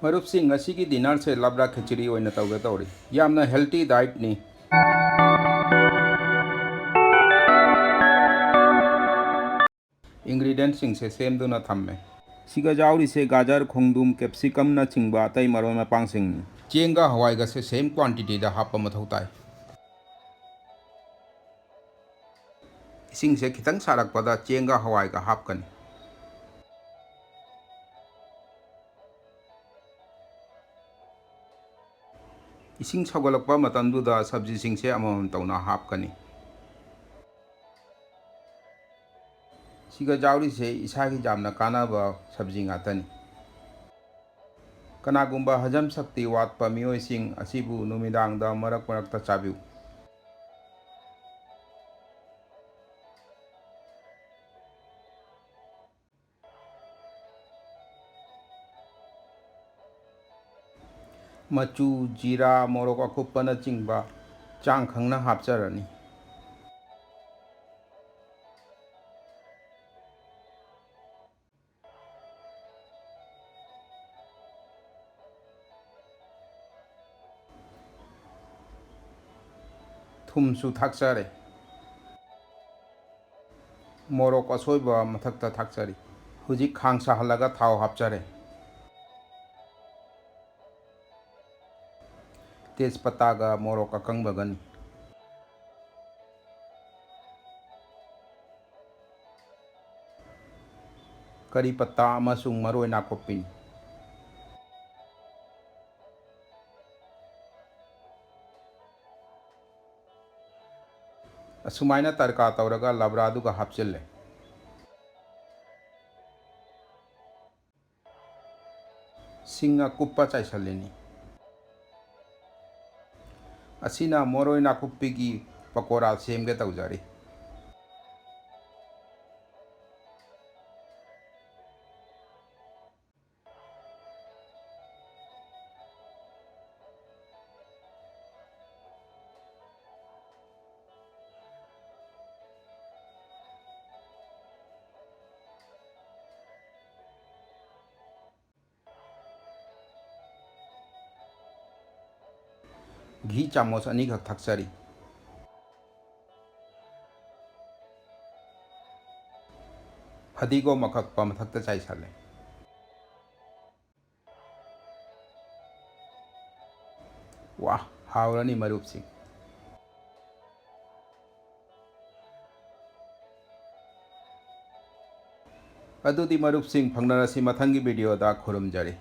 ꯃꯔꯨꯞꯁꯤꯡ ꯉꯁꯤꯒꯤ ꯗꯤꯅꯔꯁꯦ ꯂꯕ꯭ꯔꯥ ꯈꯤꯆꯔꯤ ꯑꯣꯏꯅ ꯇꯧꯒꯦ ꯇꯧꯔꯤ ꯌꯥꯝꯅ ꯍꯦꯜꯇꯤ ꯗꯥꯏꯠꯅꯤ ꯏꯟꯒ꯭ꯔꯤꯗꯤꯌꯦꯟꯠꯁꯤꯡꯁꯦ ꯁꯦꯝꯗꯨꯅ ꯊꯝꯃꯦ ꯁꯤꯒ ꯌꯥꯎꯔꯤꯁꯦ ꯒꯥꯖꯔ ꯈꯣꯡꯗ꯭ꯔꯨꯝ ꯀꯦꯞꯁꯤꯀꯝꯅꯆꯤꯡꯕ ꯑꯇꯩ ꯃꯔꯣꯏ ꯃꯄꯥꯡꯁꯤꯡꯅꯤ ꯆꯦꯡꯒ ꯍꯋꯥꯏꯒꯁꯦ ꯁꯦꯝ ꯀ꯭ꯋꯥꯟꯇꯤꯇꯤꯗ ꯍꯥꯞꯄ ꯃꯊꯧ ꯇꯥꯏ ꯏꯁꯤꯡꯁꯦ ꯈꯤꯇꯪ ꯁꯥꯔꯛꯄꯗ ꯆꯦꯡꯒ ꯍꯋꯥꯏꯒ ꯍꯥꯞꯀꯅꯤ ꯏꯁꯤꯡ ꯁꯧꯒꯠꯂꯛꯄ ꯃꯇꯝꯗꯨꯗ ꯁꯕꯖꯤꯁꯤꯡꯁꯦ ꯑꯃꯃꯝ ꯇꯧꯅ ꯍꯥꯞꯀꯅꯤ ꯁꯤꯒ ꯌꯥꯎꯔꯤꯁꯦ ꯏꯁꯥꯒꯤ ꯌꯥꯝꯅ ꯀꯥꯟꯅꯕ ꯁꯕꯖꯤ ꯉꯥꯛꯇꯅꯤ ꯀꯅꯥꯒꯨꯝꯕ ꯍꯖꯝ ꯁꯛꯇꯤ ꯋꯥꯠꯄ ꯃꯤꯑꯣꯏꯁꯤꯡ ꯑꯁꯤꯕꯨ ꯅꯨꯃꯤꯗꯥꯡꯗ ꯃꯔꯛ ꯃꯔꯛꯇ ꯆꯥꯕꯤꯌꯨ ꯃꯆꯨ ꯖꯤꯔꯥ ꯃꯣꯔꯣꯛ ꯑꯀꯨꯞꯄꯅꯆꯤꯡꯕ ꯆꯥꯡ ꯈꯪꯅ ꯍꯥꯞꯆꯔꯅꯤ ꯊꯨꯝꯁꯨ ꯊꯥꯛꯆꯔꯦ ꯃꯣꯔꯣꯛ ꯑꯁꯣꯏꯕ ꯃꯊꯛꯇ ꯊꯥꯛꯆꯔꯤ ꯍꯧꯖꯤꯛ ꯈꯥꯡ ꯁꯥꯍꯜꯂꯒ ꯊꯥꯎ ꯍꯥꯞꯆꯔꯦ ꯇꯦꯖꯄꯇꯥꯒ ꯃꯣꯔꯣꯛ ꯑꯀꯪꯕꯒꯅꯤ ꯀꯔꯤ ꯄꯠꯇꯥ ꯑꯃꯁꯨꯡ ꯃꯔꯣꯏ ꯅꯥꯀꯨꯞꯄꯤꯅꯤ ꯑꯁꯨꯃꯥꯏꯅ ꯇꯔꯀꯥ ꯇꯧꯔꯒ ꯂꯕ꯭ꯔꯥꯗꯨꯒ ꯍꯥꯞꯆꯤꯜꯂꯦ ꯁꯤꯡ ꯑꯀꯨꯞꯄ ꯆꯥꯏꯁꯤꯜꯂꯤꯅꯤ ꯑꯁꯤꯅ ꯃꯔꯣꯏ ꯅꯥꯀꯨꯞꯄꯤꯒꯤ ꯄꯀꯣꯔꯥ ꯁꯦꯝꯒꯦ ꯇꯧꯖꯔꯤ ꯘꯤ ꯆꯥꯃꯁ ꯑꯅꯤꯈꯛ ꯊꯥꯛꯆꯔꯤ ꯐꯗꯤꯒꯣꯝ ꯑꯀꯛꯄ ꯃꯊꯛꯇ ꯆꯥꯏꯁꯜꯂꯦ ꯋꯥ ꯍꯥꯎꯔꯅꯤ ꯃꯔꯨꯞꯁꯤꯡ ꯑꯗꯨꯗꯤ ꯃꯔꯨꯞꯁꯤꯡ ꯐꯪꯅꯔꯁꯤ ꯃꯊꯪꯒꯤ ꯚꯤꯗꯤꯑꯣꯗ ꯈꯨꯔꯨꯝꯖꯔꯤ